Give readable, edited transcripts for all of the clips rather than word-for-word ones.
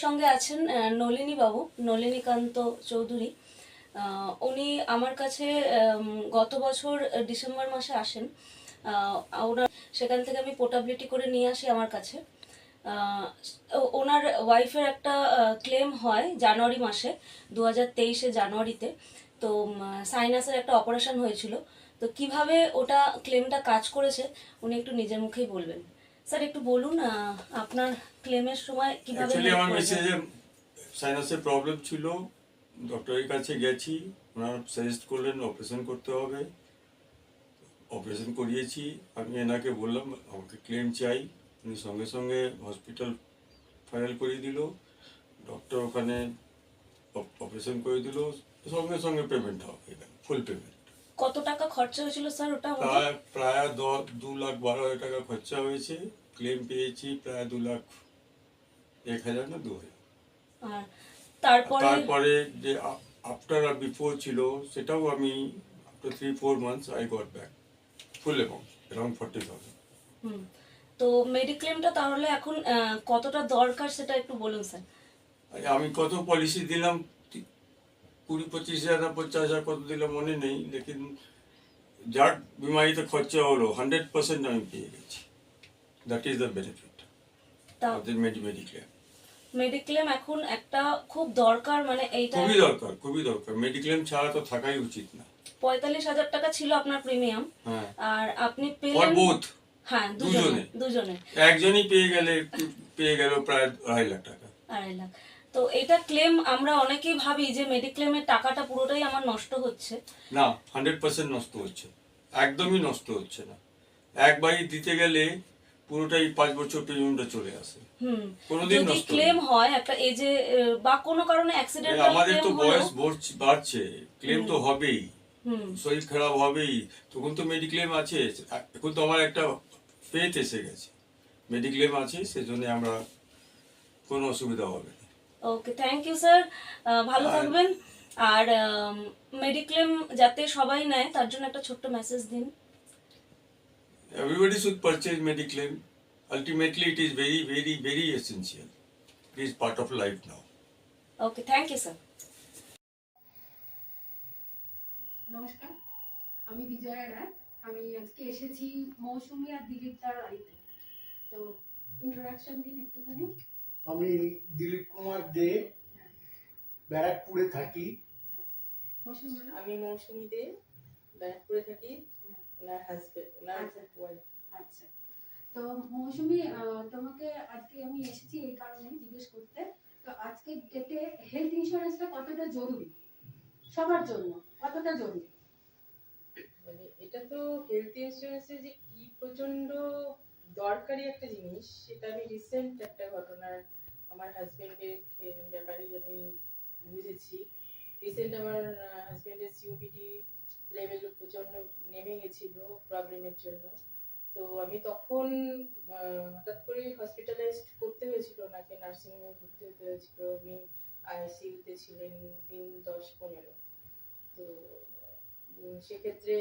সঙ্গে আছেন নলিনী বাবু, নলিনীকান্ত চৌধুরী। উনি আমার কাছে গত বছর ডিসেম্বর মাসে আসেন। ওনার সেখান থেকে আমি পোর্টাবিলিটি করে নিয়ে আসি আমার কাছে। ওনার ওয়াইফের একটা ক্লেম হয় জানুয়ারি মাসে, 2023 জানুয়ারিতে। তো সাইনাসের একটা অপারেশন হয়েছিল। তো কিভাবে ওটা ক্লেমটা কাজ করেছে উনি একটু নিজের মুখেই বলবেন। স্যার একটু বলুন আপনার ক্লেমের সময় কিভাবে অ্যাকচুয়ালি আমার মিসেজের সাইনাসের প্রবলেম ছিল, ডক্টরের কাছে গেছি, ওনারা সাজেস্ট করলেন অপারেশন করতে হবে, অপারেশন করিয়েছি। আমি এনাকে বললাম আমাকে ক্লেম চাই, উনি সঙ্গে সঙ্গে হসপিটাল ফাইল করিয়ে দিল, ডক্টর ওখানে অপারেশন করে দিল, সঙ্গে সঙ্গে পেমেন্ট হবে, ফুল পেমেন্ট। কত টাকা খরচা হয়েছিল স্যার ওটা? প্রায় 2,12,000 টাকা খরচা হয়েছে। ক্লেম পেয়েছি প্রায় 2,01,000 না 2,000। আর তারপরে যে আফটার আর বিফোর ছিল সেটাও আমি after 3-4 months I got back full around 40,000। তো মেডিক্লেমটা তাহলে এখন কতটা দরকার সেটা একটু বলুন স্যার। আমি কত পলিসি দিলাম, 20-25,000 না 50,000 কত দিলাম মনে নেই, লেকিন যার বিমারিতে খরচা হলো 100% আমি পেয়ে গেছি। That is the benefit of the mediclaim. Mediclaim এখন একটা খুব দরকার, মানে এইটা খুবই দরকার। মেডিক্লেম ছাড়া তো থাকাই উচিত না। 45,000 টাকা ছিল আপনার প্রিমিয়াম, আর আপনি ফর বোথ। হ্যাঁ, দুজনে একজনই পেয়ে গেল প্রায় 2.5 লাখ টাকা। 2.5 লাখ। তো এটা ক্লেম আমরা অনেকেই ভাবি যে মেডিক্লেমের টাকাটা পুরোটাই আমার নষ্ট হচ্ছে। না, 100% নষ্ট হচ্ছে, একদমই নষ্ট হচ্ছে না। একবারই দিতে গেলে পুরোটাই 5 বছর প্রিমিয়ামটা চলে আসে। কোনোদিন যদি নষ্ট ক্লেম হয় একটা এজে বা কোনো কারণে অ্যাক্সিডেন্টাল, আমাদের তো বয়স বাড়ছে, ক্লেম তো হবেই, শরীর খারাপ হবেই, তখন তো মেডিক্লেম আছে। এখন তো আমার একটা ফেথ এসে গেছে, মেডিক্লেম আছে, সেজন্য আমরা কোনো অসুবিধা হবে না। ওকে, থ্যাংক ইউ স্যার, ভালো থাকবেন। আর মেডিক্লেম যাতে সবাই নেয় তার জন্য একটা ছোট্ট মেসেজ দিন। Everybody should purchase mediclaim. Ultimately, it is very, very, very essential. It is part of life now. Okay, thank you sir. নমস্কার, আমি বিজয়া রায়। আমি আজকে এসেছি মৌসুমী আর দিলীপ দার বাড়িতে। তো ইন্ট্রোডাকশন দিন একটুখানি। আমি দিলীপ কুমার দে, ব্যারাকপুরে থাকি। আমি মৌসুমী দে, ব্যারাকপুরে থাকি। ওনার হাজবেন্ড, ওনার ওয়াইফ। আচ্ছা, তো মৌসুমী, তোমাকে আজকে আমি এসেছি এই কারণে জিজ্ঞেস করতে। তো আজকে ডেটে হেলথ ইন্স্যুরেন্সটা কতটা জরুরি সবার জন্য, কতটা জরুরি? মানে এটা তো হেলথ ইন্স্যুরেন্সে যে কি প্রচন্ড দরকারি একটা জিনিস, সেটা আমি রিসেন্ট একটা ঘটনার আমার হাজবেন্ডের ব্যাপারেই আমি বুঝেছি। রিসেন্ট আমার হাজবেন্ডের সিওপিডি লেভেল প্রচন্ড নেমে গেছিল প্রবলেমের জন্য। তো আমি তখন হঠাৎ করে হসপিটালাইজড করতে হয়েছিল, ওনাকে নার্সিংহোমে ভর্তি হতে হয়েছিল। উনি আইসিইউতে ছিলেন দিন 10-15। তো সেক্ষেত্রে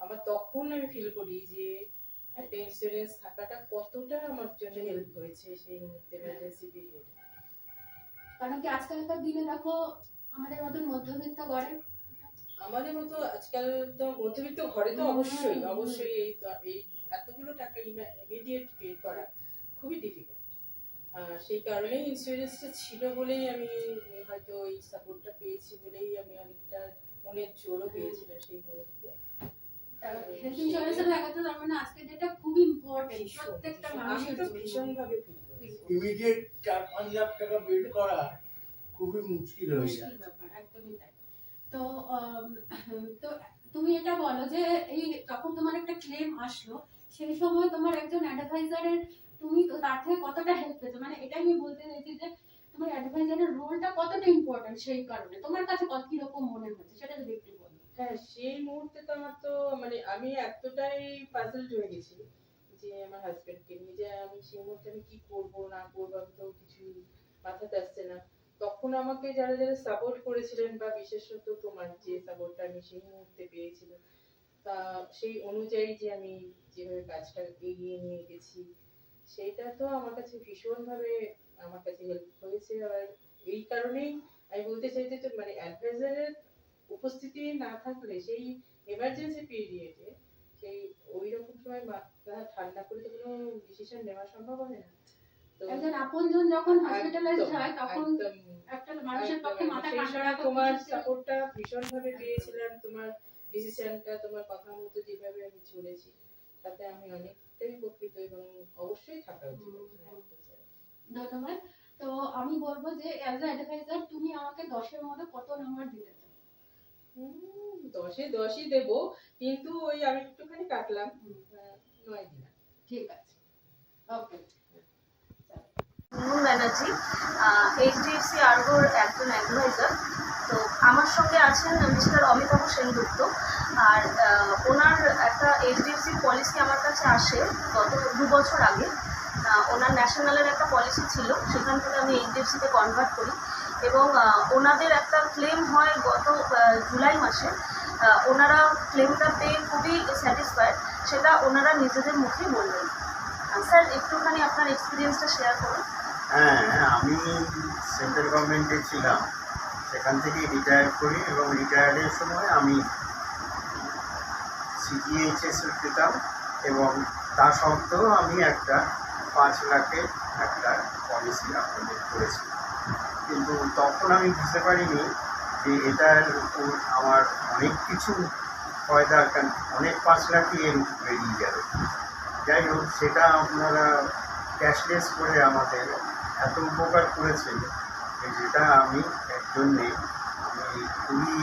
আমার তখন আমি ফিল করি যে একটা ইন্স্যুরেন্স থাকাটা কতটা আমার জন্য হেল্প হয়েছে সেই মুহূর্তে, এমার্জেন্সি পিরিয়ডে। কারণ কি আজকালকার দিনে দেখো আমাদের মতন মধ্যবিত্ত ঘরে, আমাদের মতো আজকাল তো মধ্যবিত্ত ঘরে তো অবশ্যই এই এতগুলো টাকা ইমিডিয়েট পে করা খুবই ডিফিকাল্ট। সেই কারণেই ইন্স্যুরেন্সটা ছিল বলেই আমি হয়তো এই সাপোর্টটা পেয়েছি বলেই আমি অনেকটা মনের জোরও পেয়েছিলাম সেই মুহূর্তে। হেলথ ইন্স্যুরেন্সের থাকাটা তার মানে আজকে যেটা খুব ইম্পর্টেন্ট প্রত্যেকটা মানুষের জন্য। ভীষণভাবে ফিল করি। ইমিডিয়েট 4-5 লাখ টাকা বের করা খুবই মুশকিল হয়ে যায়। একদমই তাই। তো তো তুমি এটা বলো যে এই যখন তোমার একটা ক্লেম আসলো সেই সময় তোমার একজন অ্যাডভাইজারের, তুমি তো তার থেকে কতটা হেল্প পেয়েছো, মানে এটাই আমি বলতে চাইছি যে তোমার অ্যাডভাইজারের রোলটা কতটা ইম্পর্টেন্ট সেই কারণে তোমার কাছে কি রকম মনে হচ্ছে সেটা যদি একটু বলো। হ্যাঁ, সেই মুহূর্তে তো আমার তো মানে আমি এতটাই পাজলড হয়ে গেছি যে আমার হাজবেন্ডকে নিয়ে, যে আমি সেই মুহূর্তে আমি কি করব না করবো আমি তো কিছু মাথাতে আসছে না। তখন আমাকে যারা যারা সাপোর্ট করেছিলেন, বা বিশেষত তোমার যে সাপোর্টটা আমি সেই মুহূর্তে পেয়েছিলাম, তা সেই অনুযায়ী যে আমি যেভাবে কাজটা এগিয়ে নিয়ে গেছি, সেইটা তো আমার কাছে ভীষণভাবে আমার কাছে হেল্প হয়েছে। হয়েছে। আর এই কারণেই আমি বলতে চাইতে যে মানে অ্যাডভাইজারের উপস্থিতি না থাকলে সেই এমার্জেন্সি পিরিয়ডে সেই ওই রকম সময় মাথা ঠান্ডা করে তো কোনো ডিসিশন নেওয়া সম্ভব হয় না। তো একজন আপনজন যখন হসপিটালাইজড একদম, হয় তখন একদম, একটা মানুষের পক্ষে একদম। মাথা সেই ঠান্ডা সময় রাখা তোমার খুব সাপোর্টটা ভীষণভাবে পেয়েছিলাম, তোমার ডিসিশনটা তোমার কথা মতো যেভাবে আমি চলেছি তাতে আমি অনেকটাই উপকৃত এবং অবশ্যই থাকা উচিত একজন advisor। ধন্যবাদ। তো আমি বলবো যে অ্যাজ আ অ্যাডভাইজার তুমি আমাকে 10-এর মধ্যে কত নাম্বার দিতে চাও? 10-এ 10ই দেবো, কিন্তু ওই আমি একটুখানি কাটলাম, 9 দিলাম। ঠিক আছে, ওকে। মুনমুন ব্যানার্জি, এইচডিএফসি আর্গোর একজন অ্যাডভাইজার। তো আমার সঙ্গে আছেন মিস্টার অমিতাভ সেনগুপ্ত। আর ওনার একটা এইচডিএফসি পলিসি আমার কাছে আসে গত 2 বছর আগে। ওনার ন্যাশনালের একটা পলিসি ছিল, সেখান থেকে আমি এইচডিএফসিতে কনভার্ট করি এবং ওনাদের একটা ক্লেম হয় গত জুলাই মাসে। ওনারা ক্লেমটা পেয়ে খুবই স্যাটিসফাইড, সেটা ওনারা নিজেদের মুখেই বললেন। স্যার, একটুখানি আপনার এক্সপিরিয়েন্সটা শেয়ার করুন। হ্যাঁ, আমি সেন্ট্রাল গভর্নমেন্টে ছিলাম, সেখান থেকে রিটায়ার করি এবং রিটায়ার্ডের সময় আমি সিজিএইচএস পেতাম এবং তা সত্ত্বেও আমি একটা 5 লাখের একটা পলিসি আপনাদের করেছি। কিন্তু তখন আমি বুঝতে পারিনি যে এটার উপর আমার অনেক কিছু ফয়দা, অনেক 5 লাখই এর বেরিয়ে যাবে। যাই হোক, সেটা আপনারা ক্যাশলেস করে আমাদের এত উপকার করেছেন যে যেটা আমি এর জন্যে আমি খুবই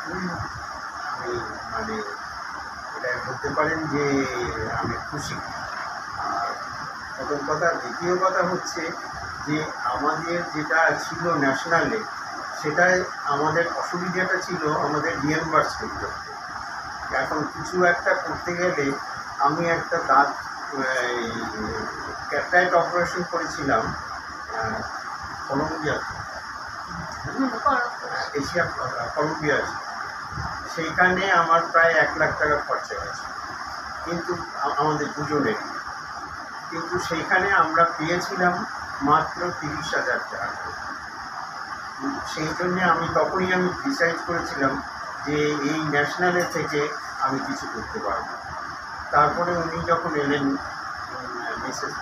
আমি মানে এটা বলতে পারেন যে আমি খুশি। আর প্রথম কথা, দ্বিতীয় কথা হচ্ছে যে আমাদের যেটা ছিল ন্যাশনালে, সেটাই আমাদের অসুবিধাটা ছিল আমাদের রিয়েম্বার্সমেন্ট করতে। এখন কিছু একটা করতে গেলে আমি একটা দাঁত ক্যাটারাক্ট অপারেশন করেছিলাম কলম্বিয়াতে, কলম্বিয়াতে। সেইখানে আমার প্রায় 1 লাখ টাকা খরচা হয়েছে, কিন্তু আমাদের দুজনের। কিন্তু সেইখানে আমরা পেয়েছিলাম মাত্র 30,000 টাকা। সেই জন্যে তখনই আমি ডিসাইড করেছিলাম যে এই ন্যাশনালের থেকে আমি কিছু করতে পারব। তারপরে উনি যখন এলেন, মিসেস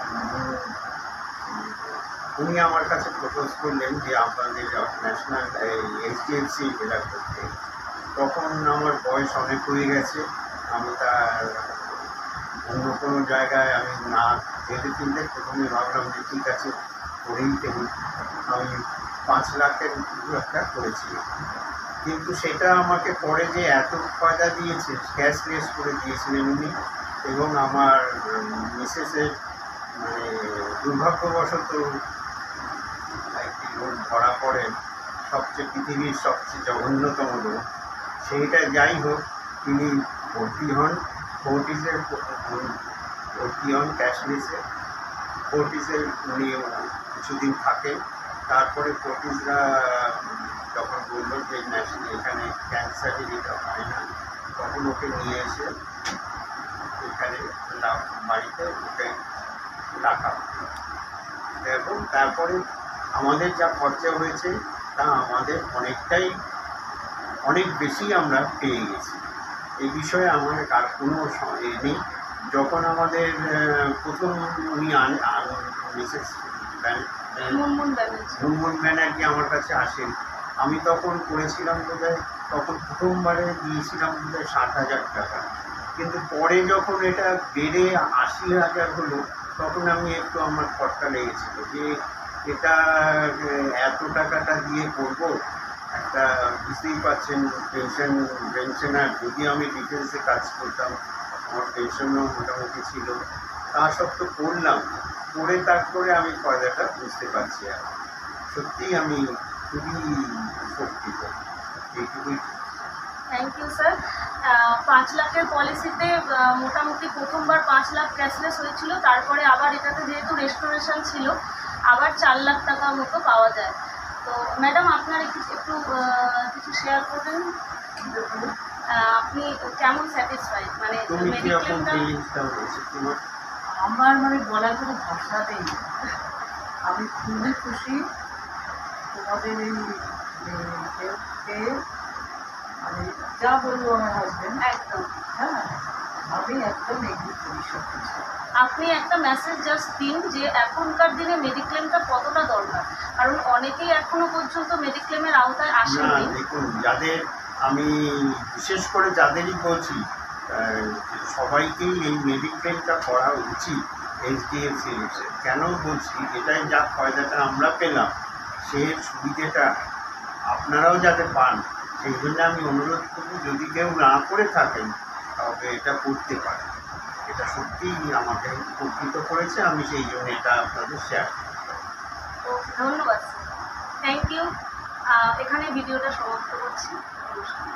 উনি আমার কাছে প্রপোজ করলেন যে আপনাদের ন্যাশনাল এইচডিএফসি জেলা করতে। তখন আমার বয়স অনেক হয়ে গেছে, আমি তার অন্য কোনো জায়গায় আমি না ভেবে চিনতে প্রথমে ভাবলাম যে ঠিক আছে, করেই দেবো। আমি 5 লাখের একটা করেছিলাম, কিন্তু সেটা আমাকে পরে যে এত ফায়দা দিয়েছে, ক্যাশলেস করে দিয়েছিলেন উনি। এবং আমার মিসেসের মানে দুর্ভাগ্যবশত একটি রোগ ধরা পড়েন, পৃথিবীর সবচেয়ে জঘন্যতম রোগ। সেইটা যাই হোক, তিনি ভর্তি হন ক্যাশলেসে। ফোর্টিসের উনি কিছুদিন থাকেন। তারপরে ফোর্টিসরা যখন বললো যে ন্যাশনাল এখানে ক্যান্সারের এটা হয় না, তখন ওকে নিয়ে এসে এখানে বাড়িতে ওকে রাখা। এবং তারপরে আমাদের যা খরচা হয়েছে তা আমাদের অনেক বেশি আমরা পেয়ে গেছি। এই বিষয়ে আমার আর কোনো নেই। যখন আমাদের প্রথম উনি মিসেস মুনমুন ব্যানার্জি আমার কাছে আসেন, আমি তখন করেছিলাম বোধহয়, তখন প্রথমবারে দিয়েছিলাম বোধহয় 60,000 টাকা। কিন্তু পরে যখন এটা বেড়ে 80,000 হলো, তখন একটু আমার খরচা লেগেছিল যে এটা এত টাকাটা দিয়ে করবো। একটা বুঝতেই পারছেন পেনশনার, যদি আমি ডিটেলসে কাজ করতাম, আমার পেনশনও মোটামুটি ছিল, তা সত্ত্বেও করলাম। করে তারপরে আমি ফয়দাটা বুঝতে পারছি। আর সত্যিই আমি খুবই উপকৃত। এইটুকুই। Thank you sir. 5 লাখের পলিসিতে মোটামুটি প্রথমবার 5 লাখ ক্যাশলেস হয়েছিল, তারপরে আবার এটাতে যেহেতু রেস্টোরেশন ছিল আবার 4 লাখ টাকা মতো পাওয়া যায়। তো ম্যাডাম, আপনার একটু কিছু শেয়ার করবেন? আপনি কেমন স্যাটিসফাইড, মানে তুমি কিরকম মেডিক্লেমটা? ফিলিংসটা হয়েছে তোমার? আমার মানে বলার কোনো ভাষা নেই। আমি আমি খুবই খুশি তোমাদের এই হেল্পকে। আমি যা বলবো আমার হাজবেন্ড, একদম। হ্যাঁ আমি একদম এগ্রি করি সব কিছু। আপনি একটা মেসেজ জাস্ট দিন যে এখনকার দিনে মেডিক্লেমটা কতটা দরকার, কারণ অনেকেই এখনো পর্যন্ত মেডিক্লেমের আওতায় না আসেনি। দেখুন, যাদের আমি বিশেষ করে যাদেরই বলছি সবাইকেই এই মেডিক্লেমটা করা উচিত এইচডিএফসি এর। কেন বলছি, এটাই যা ফায়দাটা আমরা পেলাম সে সুবিধাটা আপনারাও যাতে পান, সেই জন্য আমি অনুরোধ করব যদি কেউ না করে থাকেন তবে এটা করতে পারেন। এটা সত্যিই আমাকে উপকৃত করেছে, আমি সেই জন্য এটা আপনাদের শেয়ার করতে পারি। তো ধন্যবাদ স্যার, থ্যাংক ইউ। এখানে ভিডিওটা সমাপ্ত করছি। নমস্কার।